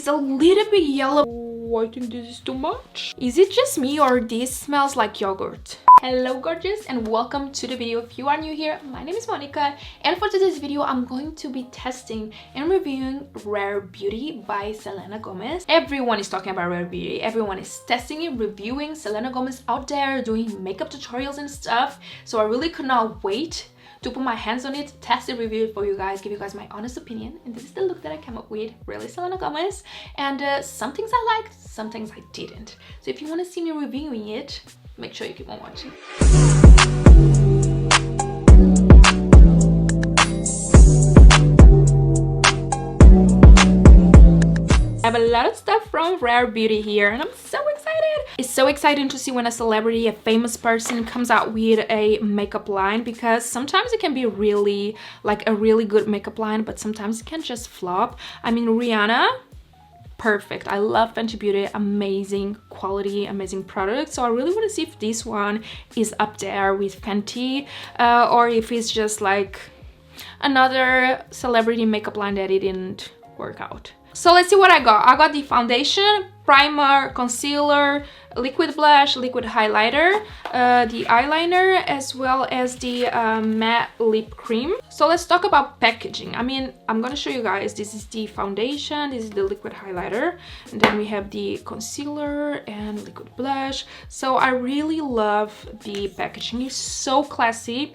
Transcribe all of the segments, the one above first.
It's a little bit yellow. Oh, I think this is too much. Is it just me or this smells like yogurt? Hello gorgeous and welcome to the video. If you are new here, my name is Monica and for today's video I'm going to be testing and reviewing Rare Beauty by Selena Gomez. Everyone is talking about Rare Beauty, everyone is testing it, reviewing. Selena Gomez out there doing makeup tutorials and stuff, so I really could not wait to put my hands on it, test it, review it for you guys, give you guys my honest opinion. And this is the look that I came up with, really Selena Gomez. And some things I liked, some things I didn't. So if you want to see me reviewing it, make sure you keep on watching. I have a lot of stuff from Rare Beauty here and I'm so excited. It's so exciting to see when a celebrity, a famous person comes out with a makeup line, because sometimes it can be really like a really good makeup line, but sometimes it can just flop. I mean, Rihanna, perfect. I love Fenty Beauty, amazing quality, amazing product. So I really want to see if this one is up there with Fenty or if it's just like another celebrity makeup line that it didn't work out. So let's see what I got. I got the foundation, primer, concealer, liquid blush, liquid highlighter, the eyeliner, as well as the matte lip cream. So let's talk about packaging. I mean, I'm gonna show you guys. This is the foundation, this is the liquid highlighter, and then we have the concealer and liquid blush. So I really love the packaging. It's so classy.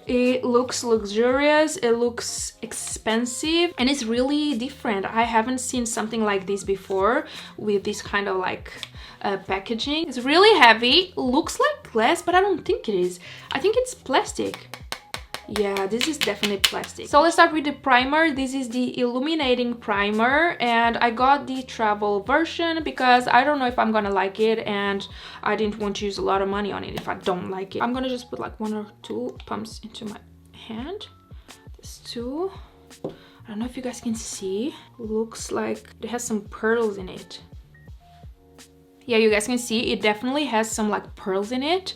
It looks luxurious, it looks expensive, and it's really different. I haven't seen something like this before with this kind of like packaging. It's really heavy, looks like glass, but I don't think it is. I think it's plastic. Yeah, this is definitely plastic. So let's start with the primer. This is the Illuminating primer and I got the travel version because I don't know if I'm gonna like it and I didn't want to use a lot of money on it if I don't like it. I'm gonna just put like 1 or 2 pumps into my hand. There's 2. I don't know if you guys can see. Looks like it has some pearls in it. Yeah, you guys can see it definitely has some like pearls in it,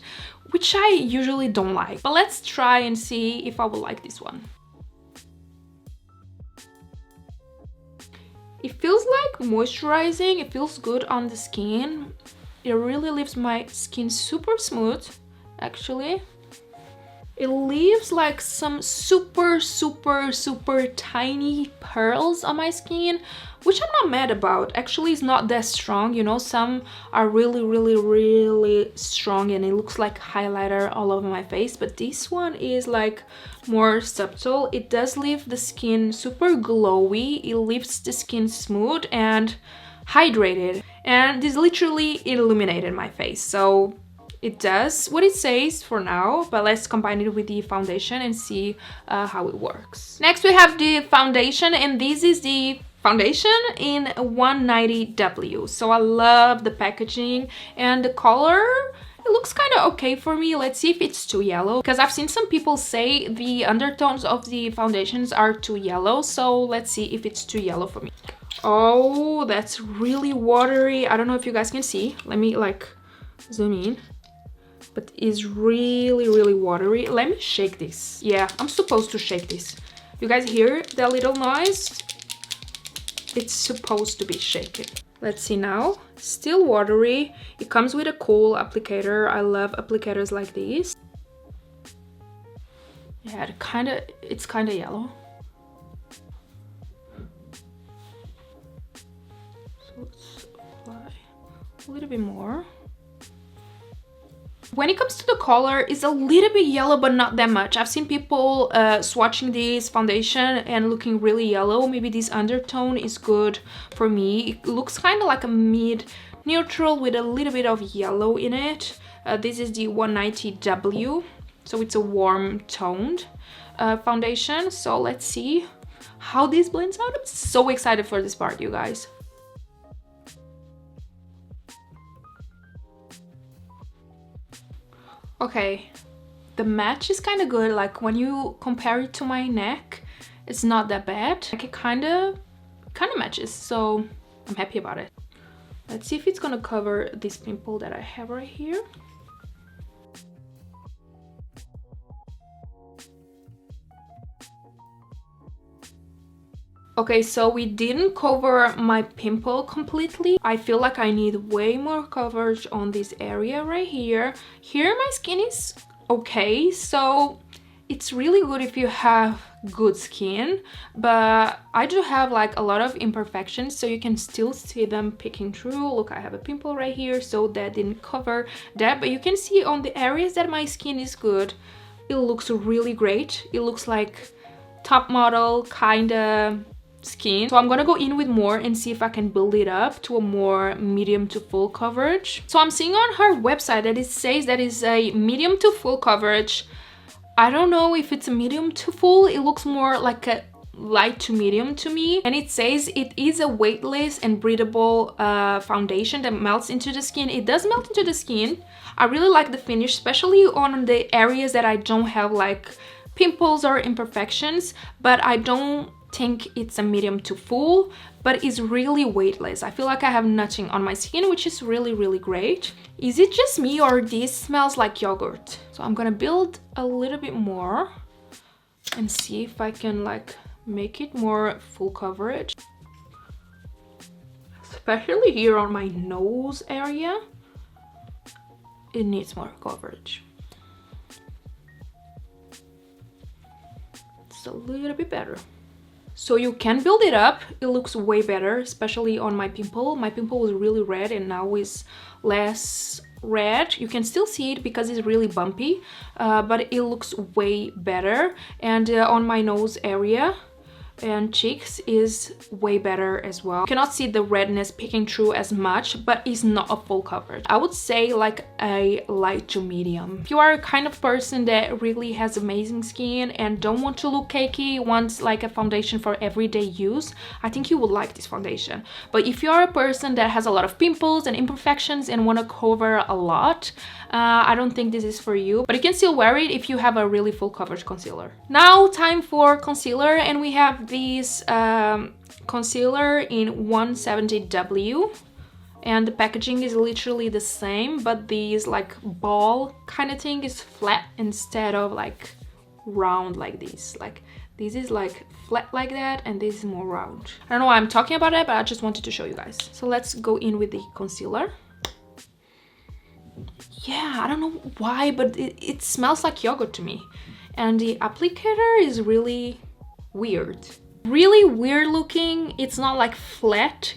which I usually don't like. But let's try and see if I will like this one. It feels like moisturizing, it feels good on the skin. It really leaves my skin super smooth, actually. It leaves like some super tiny pearls on my skin, which I'm not mad about. Actually, it's not that strong, you know, some are really strong and it looks like highlighter all over my face, but this one is like more subtle. It does leave the skin super glowy, it leaves the skin smooth and hydrated, and this literally illuminated my face. So it does what it says for now, but let's combine it with the foundation and see how it works. Next we have the foundation, and this is the foundation in 190W. So I love the packaging and the color. It looks kind of okay for me. Let's see if it's too yellow, because I've seen some people say the undertones of the foundations are too yellow. So let's see if it's too yellow for me. Oh, that's really watery. I don't know if you guys can see. Let me like zoom in. But it's really watery. Let me shake this. Yeah, I'm supposed to shake this. You guys hear that little noise? It's supposed to be shaken. Let's see now. Still watery. It comes with a cool applicator. I love applicators like these. Yeah, it's kind of yellow. So let's apply a little bit more. When it comes to the color, it's a little bit yellow, but not that much. I've seen people swatching this foundation and looking really yellow. Maybe this undertone is good for me. It looks kind of like a mid-neutral with a little bit of yellow in it. This is the 190W, so it's a warm toned foundation. So let's see how this blends out. I'm so excited for this part, you guys. Okay, the match is kind of good. Like when you compare it to my neck, it's not that bad. Like it kind of matches, so I'm happy about it. Let's see if it's gonna cover this pimple that I have right here. Okay, so we didn't cover my pimple completely. I feel like I need way more coverage on this area right here. Here my skin is okay, so it's really good if you have good skin, but I do have like a lot of imperfections, so you can still see them peeking through. Look, I have a pimple right here, so that didn't cover that, but you can see on the areas that my skin is good, it looks really great. It looks like top model kind of skin. So I'm gonna go in with more and see if I can build it up to a more medium to full coverage. So I'm seeing on her website that it says that is a medium to full coverage. I don't know if it's a medium to full. It looks more like a light to medium to me, and it says it is a weightless and breathable foundation that melts into the skin. It does melt into the skin. I really like the finish, especially on the areas that I don't have like pimples or imperfections, but I don't think it's a medium to full, but it's really weightless. I feel like I have nothing on my skin, which is really great. Is it just me or this smells like yogurt? So I'm gonna build a little bit more and see if I can like make it more full coverage, especially here on my nose area. It needs more coverage. It's a little bit better. So you can build it up. It looks way better, especially on my pimple. My pimple was really red and now is less red. You can still see it because it's really bumpy, but it looks way better. And on my nose area and cheeks is way better as well. You cannot see the redness peeking through as much, but it's not a full coverage. I would say like a light to medium. If you are a kind of person that really has amazing skin and don't want to look cakey, wants like a foundation for everyday use, I think you would like this foundation. But if you are a person that has a lot of pimples and imperfections and want to cover a lot, I don't think this is for you, but you can still wear it if you have a really full coverage concealer. Now time for concealer, and we have this concealer in 170W, and the packaging is literally the same, but this like ball kind of thing is flat instead of like round like this. Like this is like flat like that, and this is more round. I don't know why I'm talking about it, but I just wanted to show you guys. So let's go in with the concealer. Yeah, I don't know why, but it smells like yogurt to me. And the applicator is really weird. Really weird looking. It's not like flat.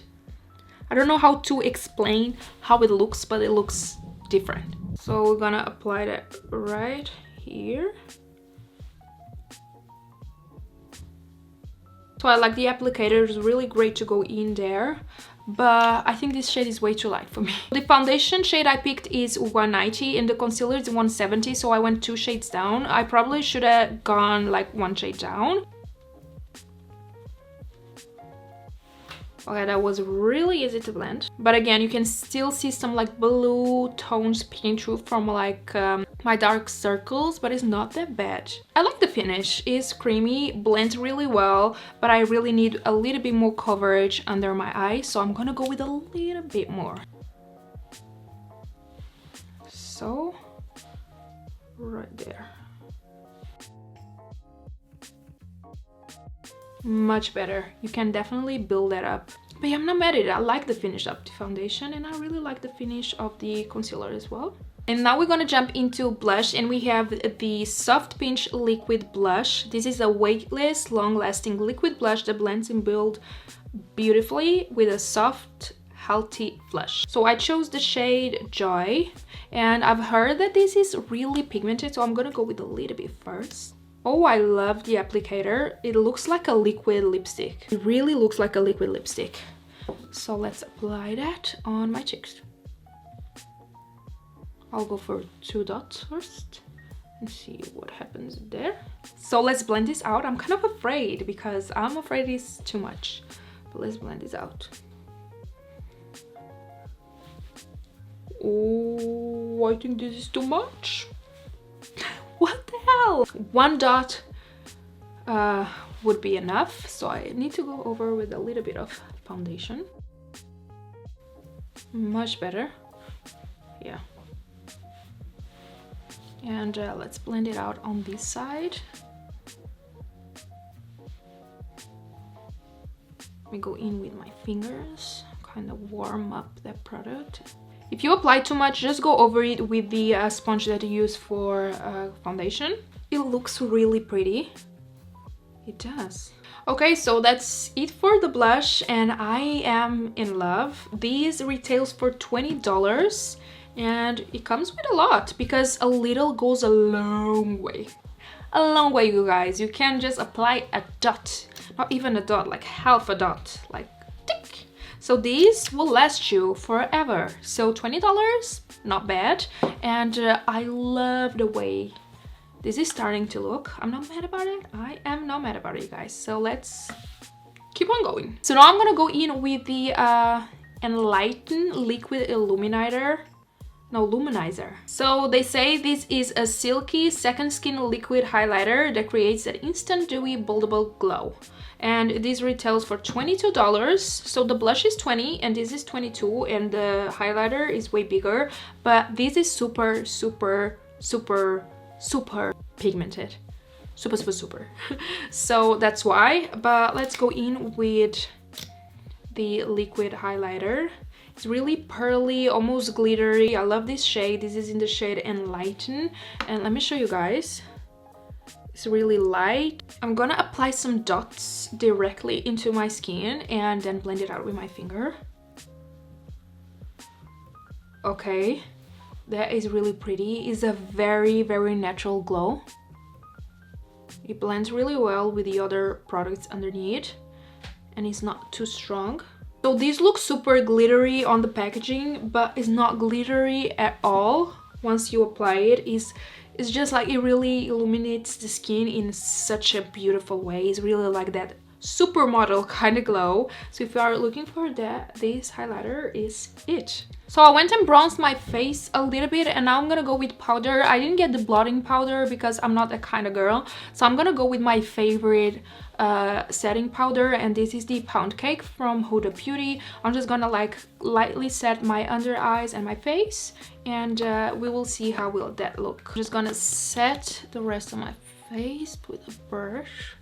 I don't know how to explain how it looks, but it looks different. So we're gonna apply that right here. So I like the applicator. It's really great to go in there, but I think this shade is way too light for me. The foundation shade I picked is 190 and the concealer is 170, so I went 2 shades down. I probably should have gone like 1 shade down. Okay, that was really easy to blend. But again, you can still see some like blue tones peeking through from like my dark circles, but it's not that bad. I like the finish. It's creamy, blends really well, but I really need a little bit more coverage under my eyes, so I'm gonna go with a little bit more. So, right there. Much better. You can definitely build that up. But yeah, I'm not mad at it. I like the finish of the foundation, and I really like the finish of the concealer as well. And now we're gonna jump into blush, and we have the Soft Pinch Liquid Blush. This is a weightless, long-lasting liquid blush that blends and builds beautifully with a soft, healthy blush. So I chose the shade Joy, and I've heard that this is really pigmented, so I'm gonna go with a little bit first. Oh, I love the applicator. It looks like a liquid lipstick. It really looks like a liquid lipstick. So let's apply that on my cheeks. I'll go for 2 dots first and see what happens there. So let's blend this out. I'm kind of afraid because I'm afraid it's too much, but let's blend this out. Oh, I think this is too much. What the hell? 1 dot would be enough, so I need to go over with a little bit of foundation. Much better. Yeah. And let's blend it out on this side. Let me go in with my fingers, kind of warm up that product. If you apply too much, just go over it with the sponge that you use for foundation. It looks really pretty. It does. Okay, so that's it for the blush, and I am in love. These retails for $20, and it comes with a lot because a little goes a long way. A long way, you guys. You can just apply a dot, not even a dot, like half a dot, like tick. So these will last you forever. So $20, not bad. And I love the way this is starting to look. I'm not mad about it. I am not mad about it, you guys. So let's keep on going. So now I'm gonna go in with the Enlighten Liquid Illuminator. No, Luminizer. So they say this is a silky second skin liquid highlighter that creates an instant dewy buildable glow. And this retails for $22. So the blush is 20 and this is 22, and the highlighter is way bigger, but this is super, super, super, super pigmented. Super, super, super. So that's why. But let's go in with the liquid highlighter. It's really pearly, almost glittery. I love this shade. This is in the shade Enlighten. And let me show you guys. It's really light. I'm gonna apply some dots directly into my skin and then blend it out with my finger. Okay, that is really pretty. It's a very, very natural glow. It blends really well with the other products underneath, and it's not too strong. So this looks super glittery on the packaging, but it's not glittery at all. Once you apply it, it's just like it really illuminates the skin in such a beautiful way. It's really like that supermodel kind of glow. So if you are looking for that, this highlighter is it. So I went and bronzed my face a little bit, and now I'm gonna go with powder. I didn't get the blotting powder because I'm not that kind of girl, so I'm gonna go with my favorite setting powder, and this is the Pound Cake from Huda Beauty. I'm just gonna like lightly set my under eyes and my face, and we will see how will that look. I'm just gonna set the rest of my face with a brush.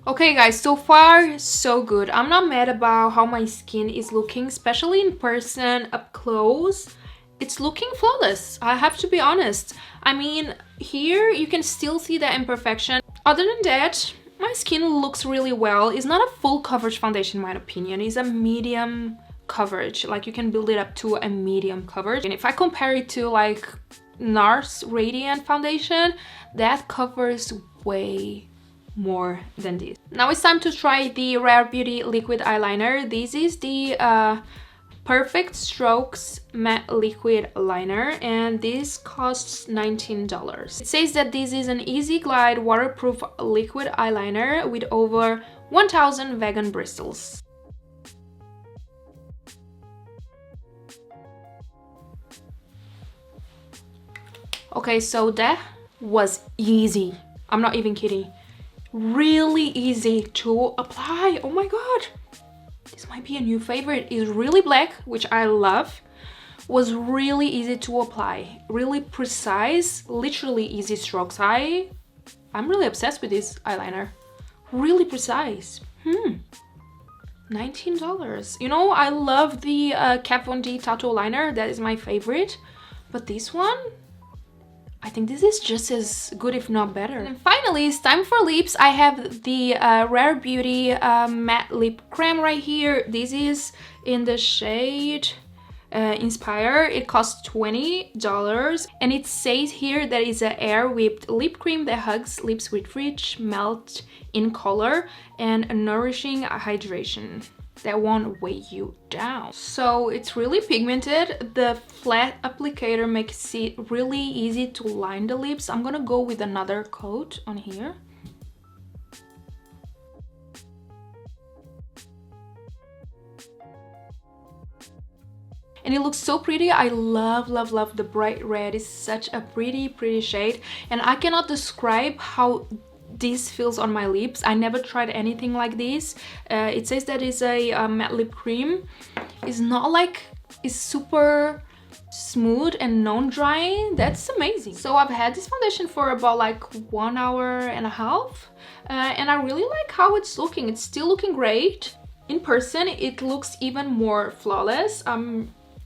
Okay guys, so far so good. I'm not mad about how my skin is looking, especially in person, up close. It's looking flawless, I have to be honest. I mean, here you can still see the imperfection. Other than that, my skin looks really well. It's not a full coverage foundation in my opinion. It's a medium coverage. Like you can build it up to a medium coverage. And if I compare it to like NARS Radiant foundation, that covers way more than this. Now it's time to try the Rare Beauty liquid eyeliner. This is the Perfect Strokes matte liquid liner, and this costs $19. It says that this is an easy glide waterproof liquid eyeliner with over 1000 vegan bristles. Okay, so that was easy. I'm not even kidding. Really easy to apply. Oh my god, this might be a new favorite. It's really black, which I love. Was really easy to apply, really precise, literally easy strokes. I'm really obsessed with this eyeliner. Really precise. $19. You know, I love the Kat Von D tattoo liner. That is my favorite, but this one, I think this is just as good, if not better. And finally, it's time for lips. I have the Rare Beauty matte lip cream right here. This is in the shade Inspire. It costs $20, and it says here that it's an air whipped lip cream that hugs lips with rich melt in color and nourishing hydration that won't weigh you down. So it's really pigmented. The flat applicator makes it really easy to line the lips. I'm gonna go with another coat on here. And it looks so pretty. I love, love, love the bright red. It's such a pretty, pretty shade, and I cannot describe how this feels on my lips. I never tried anything like this. It says that it's a matte lip cream. It's not like, it's super smooth and non-drying. That's amazing. So I've had this foundation for about like 1 hour and a half, and I really like how it's looking. It's still looking great. In person, it looks even more flawless.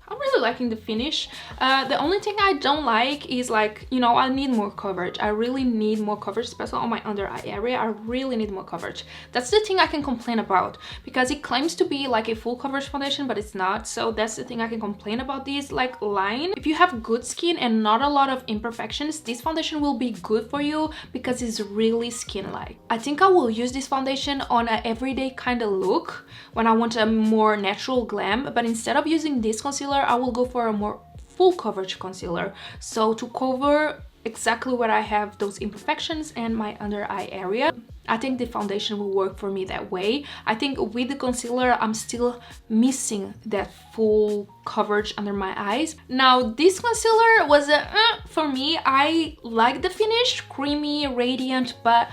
I'm really liking the finish. The only thing I don't like is, like, you know, I need more coverage. I really need more coverage, especially on my under eye area. I really need more coverage. That's the thing I can complain about, because it claims to be like a full coverage foundation, but it's not. So that's the thing I can complain about this like line. If you have good skin and not a lot of imperfections, this foundation will be good for you because it's really skin-like. I think I will use this foundation on an everyday kind of look when I want a more natural glam, but instead of using this concealer, I will go for a more full coverage concealer, so to cover exactly where I have those imperfections and my under eye area. I think the foundation will work for me that way. I think with the concealer, I'm still missing that full coverage under my eyes. Now, this concealer was a for me. I like the finish, creamy, radiant, but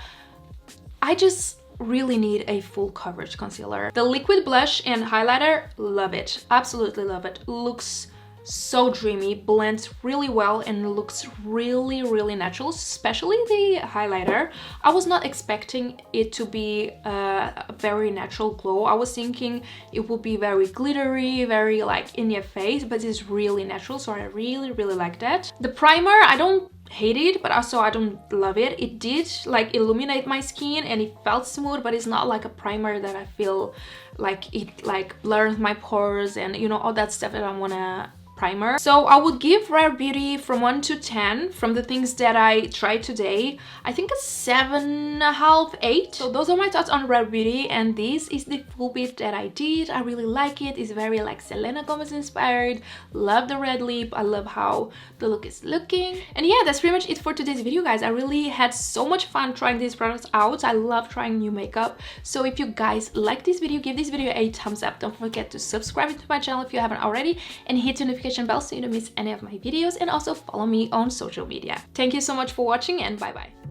I just really need a full coverage concealer. The liquid blush and highlighter, love it. Absolutely love it. Looks so dreamy, blends really well, and looks really, really natural, especially the highlighter. I was not expecting it to be a very natural glow. I was thinking it would be very glittery, very like in your face, but it's really natural, so I really, really like that. The primer, I don't hate it, but also I don't love it. It did like illuminate my skin and it felt smooth, but it's not like a primer that I feel like it like blurs my pores and, you know, all that stuff that I wanna primer. So I would give Rare Beauty from 1 to 10 from the things that I tried today. I think a 7.5, 8. So those are my thoughts on Rare Beauty, and this is the full bit that I did. I really like it. It's very like Selena Gomez inspired. Love the red lip. I love how the look is looking. And yeah, that's pretty much it for today's video, guys. I really had so much fun trying these products out. I love trying new makeup. So if you guys like this video, give this video a thumbs up. Don't forget to subscribe to my channel if you haven't already, and hit the notification bell so you don't miss any of my videos, and also follow me on social media. Thank you so much for watching, and bye bye.